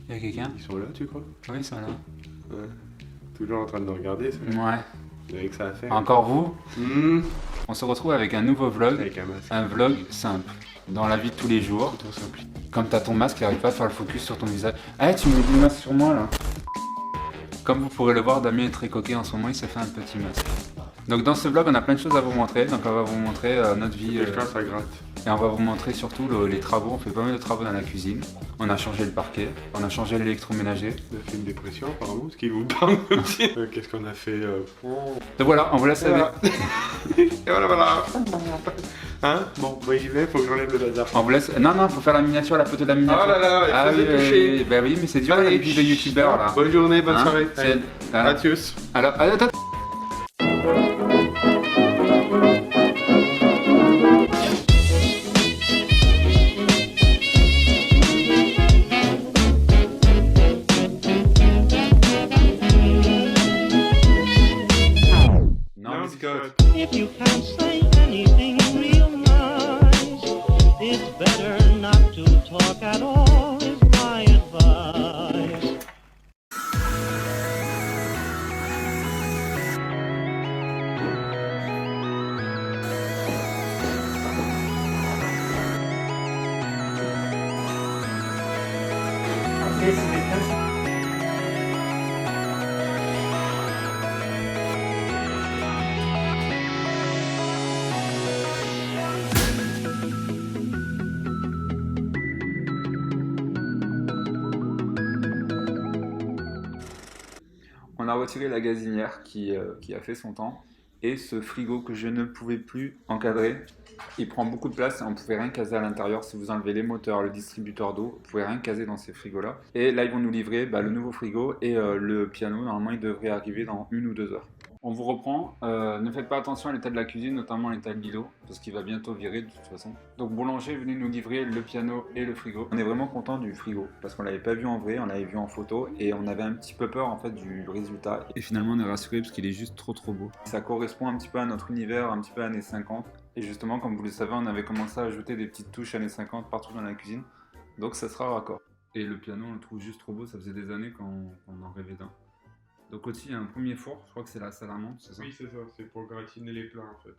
Il y a quelqu'un? Ils sont là, tu crois? Oui, ça là. Ouais. Toujours en train de nous regarder, ça. Ouais. Vous avez que ça à faire. Encore vous? Mmh. On se retrouve avec un nouveau vlog. Avec un masque. Un vlog simple. Dans la vie de tous les jours. Trop simple. Comme t'as ton masque, il n'arrive pas à faire le focus sur ton visage. Eh, tu mets du masque sur moi là. Comme vous pourrez le voir, Damien est très coquet en ce moment, il s'est fait un petit masque. Donc dans ce vlog, on a plein de choses à vous montrer. Donc on va vous montrer notre vie. Quelqu'un, ça gratte. Et on va vous montrer surtout les travaux. On fait pas mal de travaux dans la cuisine. On a changé le parquet, on a changé l'électroménager. On a fait une dépression apparemment, parce qu'il vous parle aussi. Qu'est-ce qu'on a fait Donc voilà, on vous laisse avec. Et voilà. Hein? Bon, moi j'y vais, faut que j'enlève le bazar. On vous laisse. Non, non, faut faire la miniature, la photo de la miniature. Oh là là, il ah faut oui, se toucher. oui, bah oui, mais c'est dur la vie de youtubeur là. Bonne journée, bonne Hein? soirée. Allez, Voilà. adios. Alors, attends. Non, biscotte. If you can't say anything real nice, it's better not to talk at all, is my advice. On a retiré la gazinière qui a fait son temps et ce frigo que je ne pouvais plus encadrer. Il prend beaucoup de place et on ne pouvait rien caser à l'intérieur. Si vous enlevez les moteurs, le distributeur d'eau, vous ne pouvez rien caser dans ces frigos-là. Et là, ils vont nous livrer le nouveau frigo et le piano. Normalement, il devrait arriver dans 1 ou 2 heures. On vous reprend. Ne faites pas attention à l'état de la cuisine, notamment l'état de l'îlot, parce qu'il va bientôt virer de toute façon. Donc boulanger, venez nous livrer le piano et le frigo. On est vraiment content du frigo, parce qu'on l'avait pas vu en vrai, on l'avait vu en photo, et on avait un petit peu peur en fait du résultat. Et finalement on est rassuré parce qu'il est juste trop beau. Ça correspond un petit peu à notre univers, un petit peu années 50. Et justement, comme vous le savez, on avait commencé à ajouter des petites touches années 50 partout dans la cuisine. Donc ça sera raccord. Et le piano, on le trouve juste trop beau, ça faisait des années qu'on en rêvait d'un. Donc au-dessus, il y a un premier four, je crois que c'est la salle à menthe, c'est ça? Oui, c'est ça, c'est pour gratiner les plats en fait.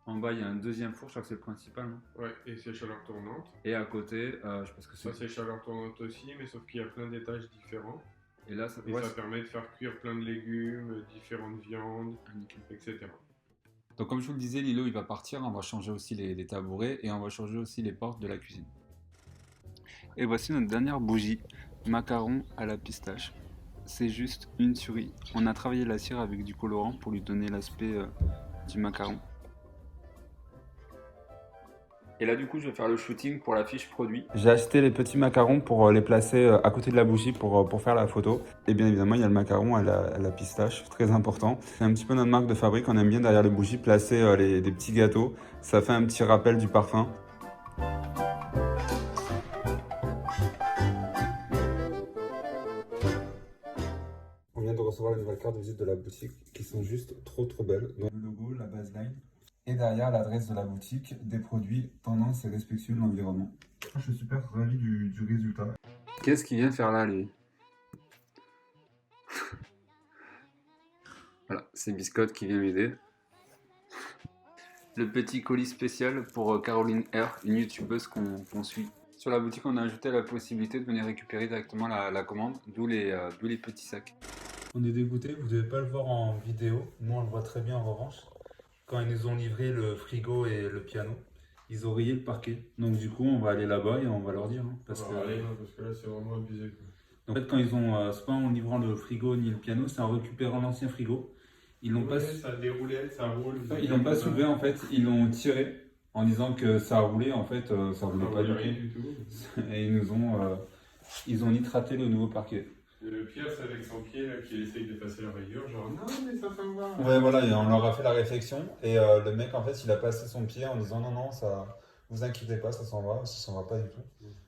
En bas, il y a un deuxième four, je crois que c'est le principal, non? Ouais, et c'est chaleur tournante. Et à côté, je pense que Ça, c'est chaleur tournante aussi, mais sauf qu'il y a plein d'étages différents. Et là, ça, Et ouais, ça permet de faire cuire plein de légumes, différentes viandes, etc. Donc comme je vous le disais, l'îlot il va partir, on va changer aussi les tabourets et on va changer aussi les portes de la cuisine. Et voici notre dernière bougie, macaron à la pistache. C'est juste une tuerie. On a travaillé la cire avec du colorant pour lui donner l'aspect du macaron. Et là du coup je vais faire le shooting pour la fiche produit. J'ai acheté les petits macarons pour les placer à côté de la bougie pour faire la photo. Et bien évidemment il y a le macaron à la pistache, très important. C'est un petit peu notre marque de fabrique, on aime bien derrière les bougies placer des petits gâteaux. Ça fait un petit rappel du parfum. On vient de recevoir les nouvelles cartes de visite de la boutique qui sont juste trop belles. Donc, le logo, la baseline. Et derrière l'adresse de la boutique, des produits tendance et respectueux de l'environnement. Je suis super ravi du résultat. Qu'est-ce qu'il vient faire là, lui? Voilà, c'est Biscotte qui vient m'aider. Le petit colis spécial pour Caroline R, une youtubeuse qu'on suit. Sur la boutique, on a ajouté la possibilité de venir récupérer directement la commande, d'où les petits sacs. On est dégoûté, vous ne devez pas le voir en vidéo. Nous, on le voit très bien en revanche. Quand ils nous ont livré le frigo et le piano, ils ont rayé le parquet. Donc du coup, on va aller là-bas et on va leur dire. Hein, parce que là, c'est vraiment abusé. en fait, quand ils ont, c'est pas en livrant le frigo ni le piano, c'est en récupérant l'ancien frigo. Ils l'ont pas, ça déroulait, ça roule. ils l'ont pas soulevé en fait, ils l'ont tiré en disant que ça roulait. En fait, ça roulait pas du rien tout. du tout. Et ils ont nitraté le nouveau parquet. Et le pire, c'est avec son pied là, qui essaye d'effacer la rayure, genre non, mais ça s'en va. Ouais, voilà, et on leur a fait la réflexion. Et le mec, en fait, il a passé son pied en disant non, ça, vous inquiétez pas, ça s'en va pas du tout.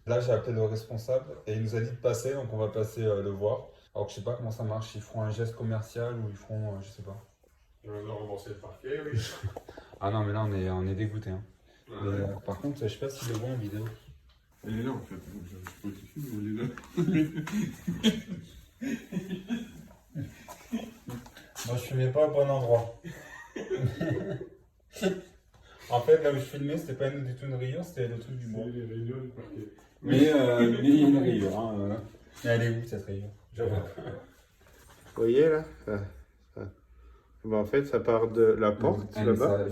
Là, j'ai appelé le responsable et il nous a dit de passer, donc on va passer le voir. Alors que je sais pas comment ça marche, ils feront un geste commercial ou ils feront, je sais pas. On va rembourser le parquet, oui. Ah non, mais là, on est dégoûté. Hein. Ouais. Mais, par contre, je sais pas si le voit en vidéo. Il est là en fait, je peux pas mais il est là. Moi, je filmais pas au bon endroit. En fait, là où je filmais, c'était pas du tout une rayure, c'était le truc du bois. Les rayures du parquet. Mais il y a une rayure. Hein, Mais elle est où cette rayure? Je vois. Vous voyez là Bah, en fait, ça part de la porte là-bas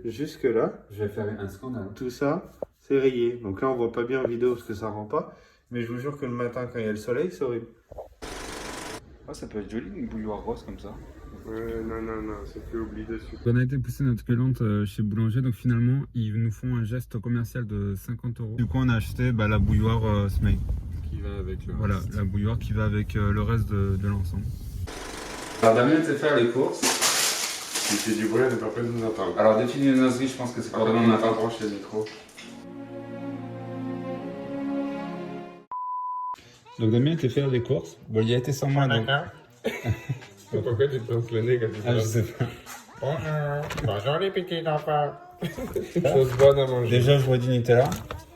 jusque là. Je vais faire un scandale. Tout ça, c'est rayé. Donc là, on voit pas bien en vidéo parce que ça rend pas. Mais je vous jure que le matin, quand il y a le soleil, c'est horrible. Oh, ça peut être joli une bouilloire rose comme ça. Non, c'est fait oubli dessus. On a été pousser notre gueulante chez Boulanger, donc finalement ils nous font un geste commercial de 50 €. Du coup on a acheté la bouilloire Smeg. Qui va avec le Voilà, reste. la bouilloire qui va avec le reste de l'ensemble. Alors Damien sait faire les courses. Il fait du bruit, elle n'est pas prête de nous entendre. Alors des viennoiseries, je pense que c'est pour demain on n'a matin. pas branché le micro. Donc Damien était faire les courses. Bon, il a été sans moi donc. Pourquoi tu te lances le nez quand tu Ah, je sais pas. Bonjour les petits enfants. Chose bonne à manger. Déjà je vois du Nutella,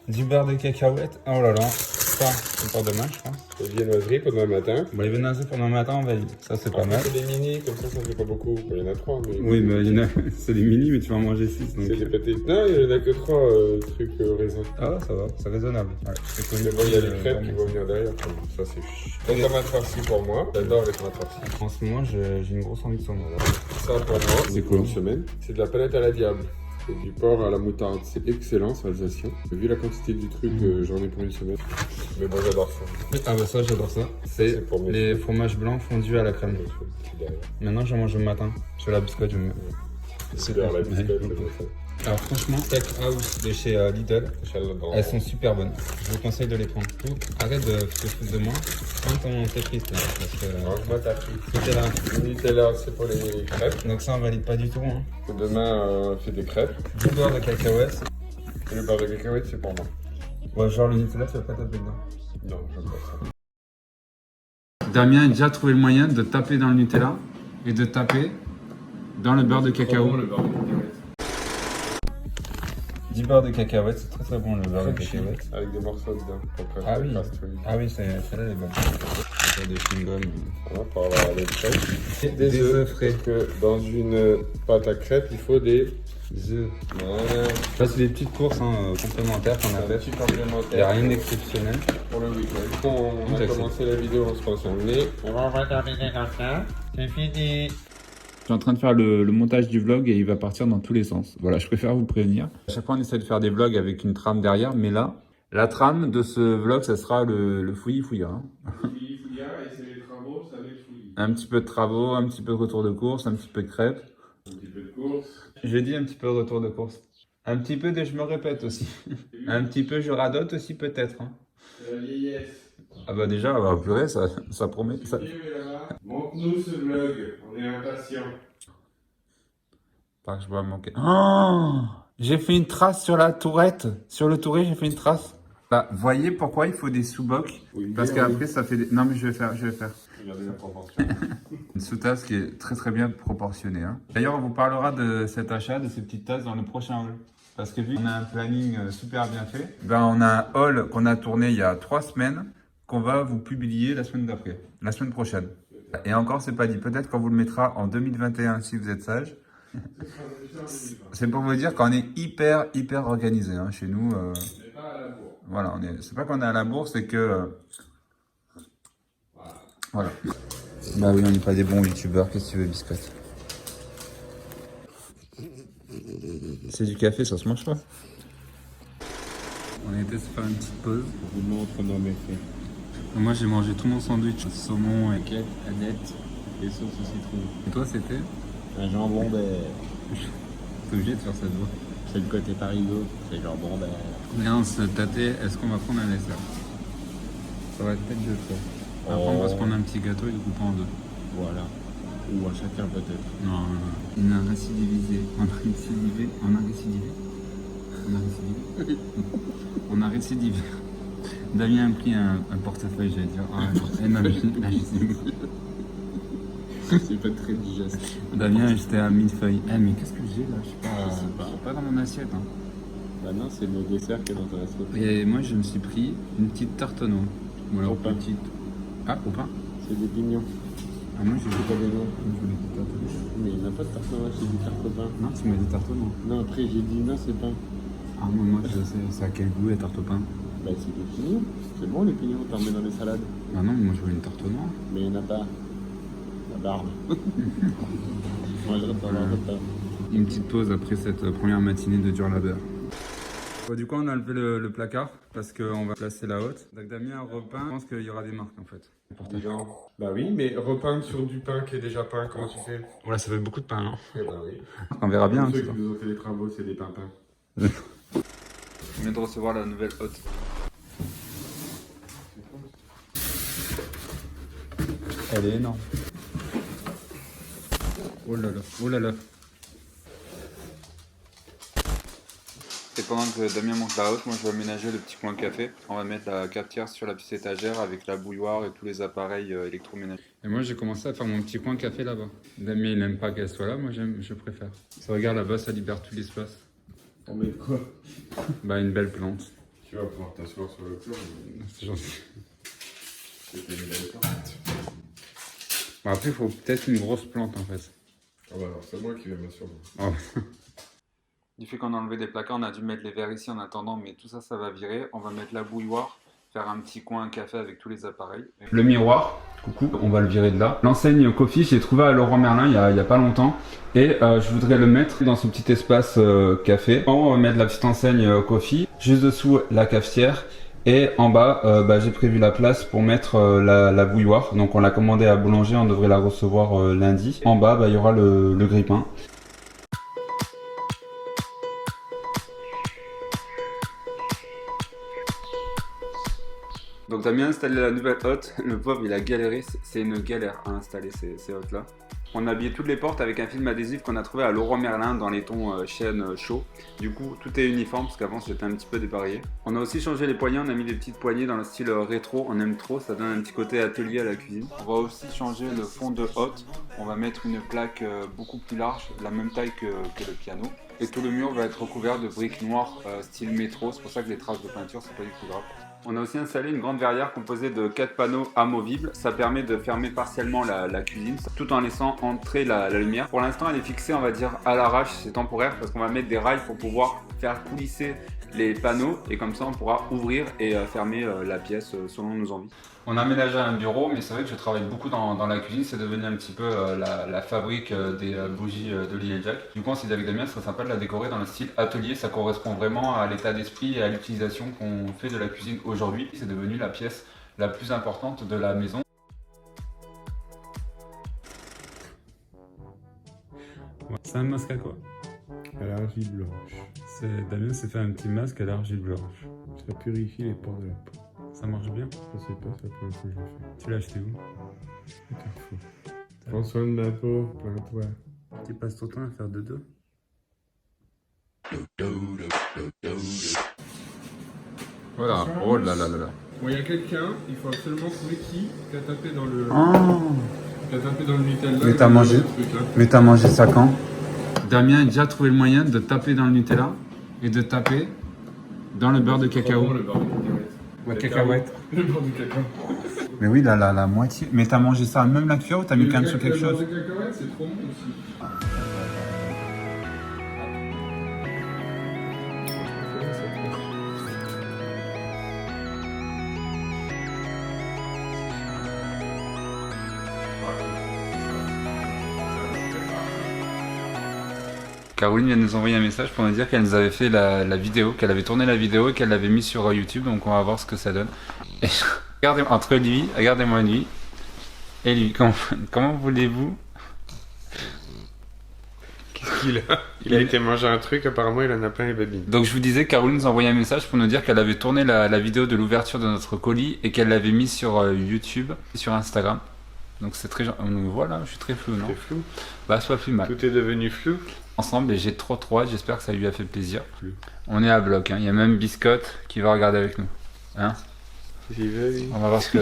du beurre de cacahuète. Oh là là, ça c'est pas dommage je pense. Les viennoiseries pour demain matin. Bon, les viennoiseries pour demain matin on valide. Ça c'est pas mal. C'est des mini, comme ça fait pas beaucoup. Il y en a 3. Mais... Oui mais il y en a, c'est des mini mais tu vas en manger 6 donc. C'est des petites. Non, il n'y en a que 3 trucs raisin. Ah ça va, c'est raisonnable. Ouais, c'est connu. Mais bon, il y a les crêpes qui vont venir derrière. Ça, c'est chiant. Les tomates farcies pour moi. J'adore les tomates farcies. En ce moment j'ai une grosse envie de saumon. Ça pour moi, C'est quoi une semaine. C'est de la palette à la diable. C'est du porc à la moutarde. C'est excellent, c'est alsacien. Vu la quantité du truc, j'en ai pour une semaine. Mais bon, j'adore ça. Ah bah ça j'adore ça. C'est C'est pour mes les cheveux. fromages blancs fondus à la crème. Derrière. Maintenant j'en mange le matin. Sur la biscotte je mets. C'est la biscotte, c'est bon, ça. Alors franchement, Tech House de chez Lidl, elles sont super bonnes. Je vous conseille de les prendre. Arrête de te foutre de moi. Prends ton Tetris là. Parce que Range-moi ta frite. Nutella. Le Nutella, c'est pour les crêpes. Donc ça on valide pas du tout. Hein. Demain, on fait des crêpes. Du beurre de cacahuète. Et le beurre de cacahuète, c'est pour moi. Ouais, genre le Nutella tu vas pas taper dedans. Non, j'aime pas ça. Damien a déjà trouvé le moyen de taper dans le Nutella et de taper dans le beurre de cacao. Trop bon, le beurre de cacahuète. Du beurre de cacahuète, c'est très très bon le beurre de Crunchy, cacahuète. avec des morceaux dedans. Pour que Ah ça oui, fasse tout. ah oui, celle-là elle est bonne. C'est des chewing-gums. Voilà, pour avoir les crêpes. Des œufs frais. Parce que dans une pâte à crêpes, il faut des œufs. voilà. Ça c'est des petites courses complémentaires qu'on a Un faites. petit Il complémentaire. n'y a rien d'exceptionnel. Pour le week-end. On a Merci. commencé la vidéo, on se passe un nez. Et on va terminer comme ça. C'est fini. Je suis en train de faire le montage du vlog et il va partir dans tous les sens. Voilà, je préfère vous prévenir. À chaque fois, on essaie de faire des vlogs avec une trame derrière, mais là, la trame de ce vlog, ça sera le fouillis-fouillas. Hein. Fouillis-fouillas, et c'est les travaux, ça va être fouillis. Un petit peu de travaux, un petit peu de retour de course, un petit peu de crêpes. Un petit peu de course. J'ai dit un petit peu de retour de course. Un petit peu de je me répète aussi. Un petit peu je radote aussi peut-être. Hein. C'est la vieillesse. Ah bah déjà, purée, ça promet. Ça... Montre-nous ce vlog, on est impatients. Pas que je dois manquer. Oh, j'ai fait une trace sur la tourette. Sur le touret, j'ai fait une trace. Là, voyez pourquoi il faut des sous-bocs. Oui, Parce bien, qu'après, ça fait des... Non, mais je vais faire. Regardez la proportion. Une sous-tasse qui est très très bien proportionnée. Hein. D'ailleurs, on vous parlera de cet achat, de ces petites tasses dans le prochain haul. Parce que vu qu'on a un planning super bien fait, ben on a un haul qu'on a tourné il y a 3 semaines, qu'on va vous publier la semaine d'après, la semaine prochaine. Et encore, c'est pas dit. Peut-être qu'on vous le mettra en 2021 si vous êtes sage. C'est pour vous dire qu'on est hyper organisé hein, chez nous. Voilà, c'est pas qu'on est à la bourse, c'est que voilà. Bah oui, on n'est pas des bons youtubeurs. Qu'est-ce que tu veux, biscotte? C'est du café, ça se mange pas. On a été se faire une petite pause. Je vous montre dans mes faits. Moi j'ai mangé tout mon sandwich, saumon et Quête, Annette et sauce au citron. Et toi c'était? Un jambon beurre. T'es obligé de faire cette voix. C'est le côté parigo, c'est jambon beurre. Viens on se tâter, est-ce qu'on va prendre un dessert? Ça va être peut-être deux fois. Après on va se prendre un petit gâteau et le couper en deux. Voilà. Ou à chacun peut-être. Non, on a récidivisé. On a récidivé. On a récidivé. On a récidivé. On a récidivé. Damien a pris un portefeuille, j'allais dire. Ah, non, là, C'est pas très digeste. Damien, j'étais à millefeuille. Eh, mais qu'est-ce que j'ai là? Je sais pas dans mon assiette. Hein. Bah non, c'est le dessert qui est dans ton assiette. Et moi, je me suis pris une petite tarte aux noix. Ou alors Au pain. petite. Ah, au pain. C'est des pignons. Ah, moi, j'ai C'est pas des noix. je voulais des tartes. Mais il n'y en a pas de tarte noix, c'est du tarte au pain. Non, tu mets des tartes au noix. Non, après j'ai dit non, c'est pain. Ah, moi, je sais, c'est à quel goût les tartes au pain? Bah, c'est des pignons. C'est bon les pignons, t'en mets dans les salades. Ah non, moi, je veux une tarte au noix. Mais il n'y en a pas. La barbe. Moi, je reste avoir pas. Une petite pause après cette première matinée de dur labeur. Bon, du coup, on a levé le placard parce qu'on va placer la haute. Donc, Damien a repeint. Je pense qu'il y aura des marques en fait. Genre, bah oui, mais repeindre sur du pain qui est déjà peint, comment tu fais? Voilà, ça fait beaucoup de pain. Hein. Eh bah oui. On verra bien. Ceux qui nous ont fait les travaux, c'est des pimpins. On vient de recevoir la nouvelle hotte. Elle est énorme. Oh là là, oh là là. Et pendant que Damien monte la haute, moi je vais aménager le petit coin café. On va mettre la cafetière sur la petite étagère avec la bouilloire et tous les appareils électroménagers. Et moi j'ai commencé à faire mon petit coin café là-bas. Damien il n'aime pas qu'elle soit là, moi je préfère. Ça regarde là-bas, ça libère tout l'espace. On met quoi? Bah une belle plante. Tu vas pouvoir t'asseoir sur le plan. C'est gentil. C'était une belle plante. Bon, après il faut peut-être une grosse plante en fait. Ah bah alors, c'est moi qui vais m'assurer. Oh. Du fait qu'on a enlevé des placards, on a dû mettre les verres ici en attendant, mais tout ça, ça va virer. On va mettre la bouilloire, faire un petit coin café avec tous les appareils. Le miroir, coucou, on va le virer de là. L'enseigne Coffee, je l'ai trouvé à Leroy Merlin il y a pas longtemps. Et je voudrais le mettre dans ce petit espace café. En haut, on va mettre la petite enseigne Coffee. Juste dessous, la cafetière. Et en bas, j'ai prévu la place pour mettre la bouilloire. Donc on l'a commandé à boulanger, on devrait la recevoir lundi. En bas, il y aura le grille-pain. Donc Damien a installé la nouvelle hotte, le pauvre il a galéré, c'est une galère à installer ces hottes là. On a habillé toutes les portes avec un film adhésif qu'on a trouvé à Leroy Merlin dans les tons chêne chaud. Du coup tout est uniforme parce qu'avant c'était un petit peu dépareillé. On a aussi changé les poignées, on a mis des petites poignées dans le style rétro, on aime trop, ça donne un petit côté atelier à la cuisine. On va aussi changer le fond de hotte, on va mettre une plaque beaucoup plus large, la même taille que le piano. Et tout le mur va être recouvert de briques noires style métro, c'est pour ça que les traces de peinture c'est pas du tout grave. On a aussi installé une grande verrière composée de 4 panneaux amovibles. Ça permet de fermer partiellement la cuisine tout en laissant entrer la lumière. Pour l'instant, elle est fixée, on va dire, à l'arrache. C'est temporaire parce qu'on va mettre des rails pour pouvoir faire coulisser les panneaux et comme ça, on pourra ouvrir et fermer la pièce selon nos envies. On a aménagé un bureau, mais c'est vrai que je travaille beaucoup dans la cuisine. C'est devenu un petit peu la fabrique des bougies de Lily et Jack. Du coup, on s'est dit avec Damien, ce serait sympa de la décorer dans le style atelier. Ça correspond vraiment à l'état d'esprit et à l'utilisation qu'on fait de la cuisine aujourd'hui. C'est devenu la pièce la plus importante de la maison. C'est un masque à quoi? À l'argile blanche. Damien s'est fait un petit masque à l'argile blanche. Ça purifie les pores de la peau. Ça marche bien? Je sais pas, c'est la première fois que je le fais. Tu l'as acheté où? Carrefour. Prends soin de ma peau, plains-toi. Tu passes ton temps à faire dodo? Voilà, oh là là là là. Bon, il y a quelqu'un, il faut absolument trouver qui a tapé dans le... Oh. Qui a tapé dans le Nutella. Mais t'as mangé? Le truc, là. Mais t'as mangé ça quand? Damien a déjà trouvé le moyen de taper dans le Nutella et de taper dans le beurre de cacao. Oh, le beurre de cacahuète. Ouais, cacahuète. Le beurre de cacao. Mais oui, la moitié. Mais t'as mangé ça même la cuillère ou t'as mis quand même sur quelque chose? Le beurre de cacahuète, c'est trop bon aussi. Caroline vient de nous envoyer un message pour nous dire qu'elle nous avait fait la vidéo, qu'elle avait tourné la vidéo et qu'elle l'avait mise sur YouTube, donc on va voir ce que ça donne. Et regardez, entre lui, regardez-moi lui, et lui, comment voulez-vous? Qu'est-ce qu'il a? Il a été manger un truc, apparemment il en a plein les babines. Donc je vous disais, Caroline nous a envoyé un message pour nous dire qu'elle avait tourné la vidéo de l'ouverture de notre colis et qu'elle l'avait mise sur YouTube et sur Instagram. Donc c'est très... Voilà, je suis très flou, non? C'est flou. Bah, soit plus mal. Tout est devenu flou. Ensemble et j'ai trop hâte, j'espère que ça lui a fait plaisir. On est à bloc, hein. Il y a même Biscotte qui va regarder avec nous. Hein? J'y vais, oui. On va voir ce que...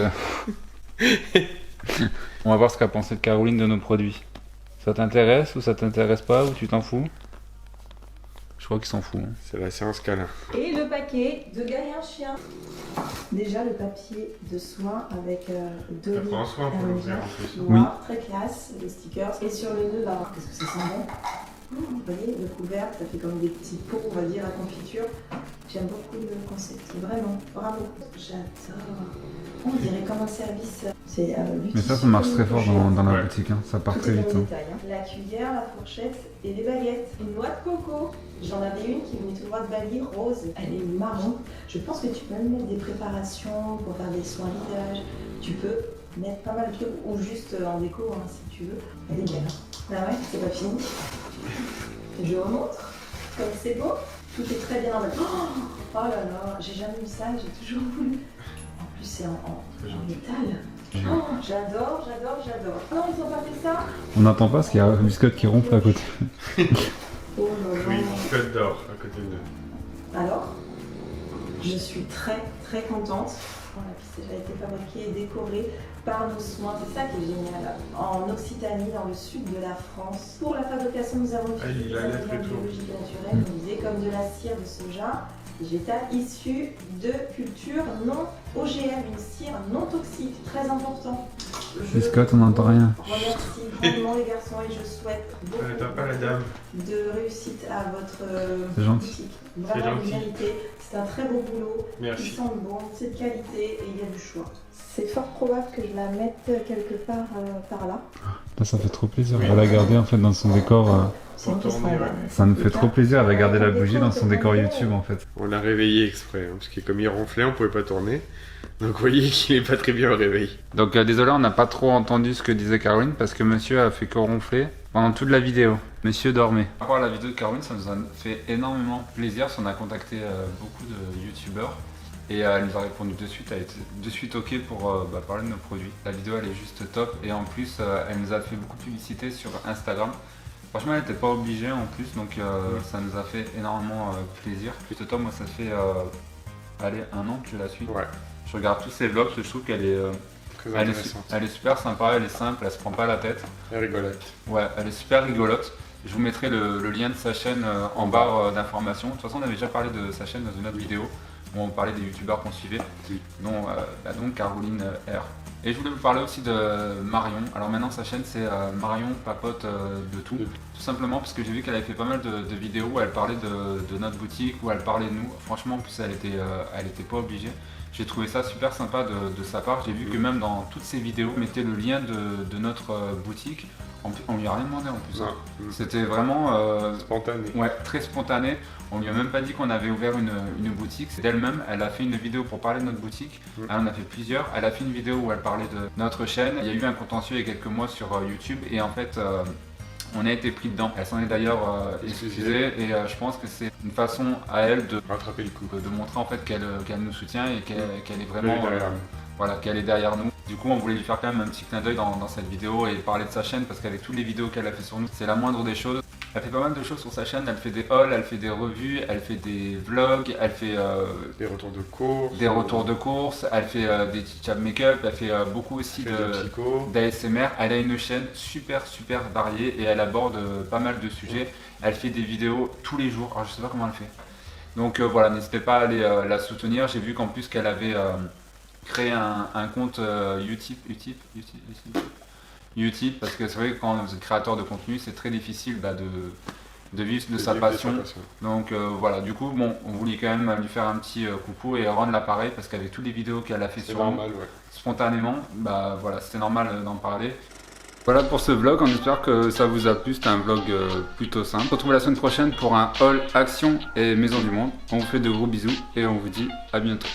On va voir ce qu'a pensé de Caroline de nos produits. Ça t'intéresse ou ça t'intéresse pas ou tu t'en fous? Je crois qu'il s'en fout. Hein. C'est la séance câlin. Et le paquet de Gars et un chien. Déjà le papier de soin avec deux Ça prend soin pour l'ouvrir en plus. noir, très classe, les stickers. Et sur le nœud, bah, qu'est-ce que ça sent bon. Vous voyez, le couvercle, ça fait comme des petits pots, on va dire, à confiture. J'aime beaucoup le concept, vraiment, bravo. J'adore. On dirait comme un service. C'est Mais ça marche très fort dans la boutique, hein. Ça part très vite. Hein. La cuillère, la fourchette et les baguettes. Une noix de coco. J'en avais une qui venait tout droit de Bali, rose. Elle est marron. Je pense que tu peux même mettre des préparations pour faire des soins visage. Tu peux mettre pas mal de trucs ou juste en déco hein, si tu veux. Elle est belle. Ah ouais, c'est pas fini. Je vous montre. Comme c'est beau. Tout est très bien en mode. Oh là là, j'ai jamais eu ça, j'ai toujours voulu. En plus, c'est en métal. Oh, j'adore. Non, ils ont pas fait ça. On n'entend pas parce qu'il y a un biscotte qui ronfle à côté. Oh là là. Oui, code d'or à côté de nous. Alors, je suis très contente. La piste a été fabriquée et décorée par nos soins, c'est ça qui est génial. En Occitanie, dans le sud de la France. Pour la fabrication, nous avons utilisé des ingrédients biologiques et naturels, on disait, comme de la cire de soja végétale issue de cultures non OGM, une cire non toxique, très important. Biscotte, on n'entend rien. Je remercie grandement les garçons et je souhaite beaucoup T'as pas la dame. de réussite à votre C'est gentil. boutique. Vraiment, vous méritez. C'est un très beau boulot. Merci. Ils sentent bon, c'est de qualité et il y a du choix. C'est fort probable que je la mette quelque part par là. Là, ça fait trop plaisir. Elle a gardé en fait dans son décor. C'est une question, tourner, ouais. Ça nous fait trop plaisir. Elle a gardé la bougie dans son décor YouTube en fait. On l'a réveillé exprès, hein, parce que comme il ronflait, on pouvait pas tourner. Donc vous voyez qu'il est pas très bien au réveil. Donc désolé, on n'a pas trop entendu ce que disait Caroline parce que monsieur a fait que ronfler pendant toute la vidéo. Monsieur dormait. Par rapport à la vidéo de Caroline, ça nous a fait énormément plaisir. On a contacté beaucoup de youtubeurs et elle nous a répondu de suite. Elle était de suite ok pour parler de nos produits. La vidéo elle est juste top et en plus elle nous a fait beaucoup de publicité sur Instagram. Franchement, elle n'était pas obligée en plus, donc ça nous a fait énormément plaisir. Plus de temps, moi ça fait allez, 1 an que je la suis. Ouais, Je regarde tous ses vlogs, je trouve qu'elle est, très intéressante. elle est super sympa, elle est simple, elle se prend pas la tête. Elle rigolote. Ouais, elle est super rigolote. Je vous mettrai le lien de sa chaîne en barre d'informations. De toute façon, on avait déjà parlé de sa chaîne dans une autre vidéo où on parlait des youtubeurs qu'on suivait, Oui. dont donc Caroline R. Et je voulais vous parler aussi de Marion. Alors maintenant sa chaîne c'est Marion papote de tout. Tout simplement parce que j'ai vu qu'elle avait fait pas mal de vidéos où elle parlait de notre boutique, où elle parlait de nous. Franchement en plus elle était pas obligée. J'ai trouvé ça super sympa de sa part. J'ai vu que même dans toutes ses vidéos, elle mettait le lien de notre boutique. On lui a rien demandé en plus. Non. C'était vraiment Spontané. ouais, très spontané. On lui a même pas dit qu'on avait ouvert une boutique. C'est d'elle-même. Elle a fait une vidéo pour parler de notre boutique. Elle en a fait plusieurs. Elle a fait une vidéo où elle parlait de notre chaîne. Il y a eu un contentieux il y a quelques mois sur YouTube et en fait on a été pris dedans. Elle s'en est d'ailleurs excusée et je pense que c'est une façon à elle de Rattraper le coup. de montrer en fait qu'elle nous soutient et qu'elle est vraiment Elle est derrière nous. voilà, qu'elle est derrière nous. Du coup, on voulait lui faire quand même un petit clin d'œil dans cette vidéo et parler de sa chaîne parce qu'avec toutes les vidéos qu'elle a fait sur nous, c'est la moindre des choses. Elle fait pas mal de choses sur sa chaîne, elle fait des hauls, elle fait des revues, elle fait des vlogs, elle fait Des retours de cours. des retours de course, elle fait des chab make-up, elle fait beaucoup aussi de psycho. d'ASMR. Elle a une chaîne super variée et elle aborde pas mal de sujets. Elle fait des vidéos tous les jours, alors je sais pas comment elle fait. Donc voilà, n'hésitez pas à aller la soutenir. J'ai vu qu'en plus qu'elle avait créé un compte YouTube parce que c'est vrai que quand vous êtes créateur de contenu, c'est très difficile de vivre de sa passion. Donc voilà, du coup, bon, on voulait quand même lui faire un petit coucou et rendre l'appareil parce qu'avec toutes les vidéos qu'elle a fait C'est sur nous, normal, ouais. spontanément, bah voilà, c'était normal d'en parler. Voilà pour ce vlog, on espère que ça vous a plu, c'était un vlog plutôt simple. On se retrouve la semaine prochaine pour un haul Action et Maison du Monde. On vous fait de gros bisous et on vous dit à bientôt.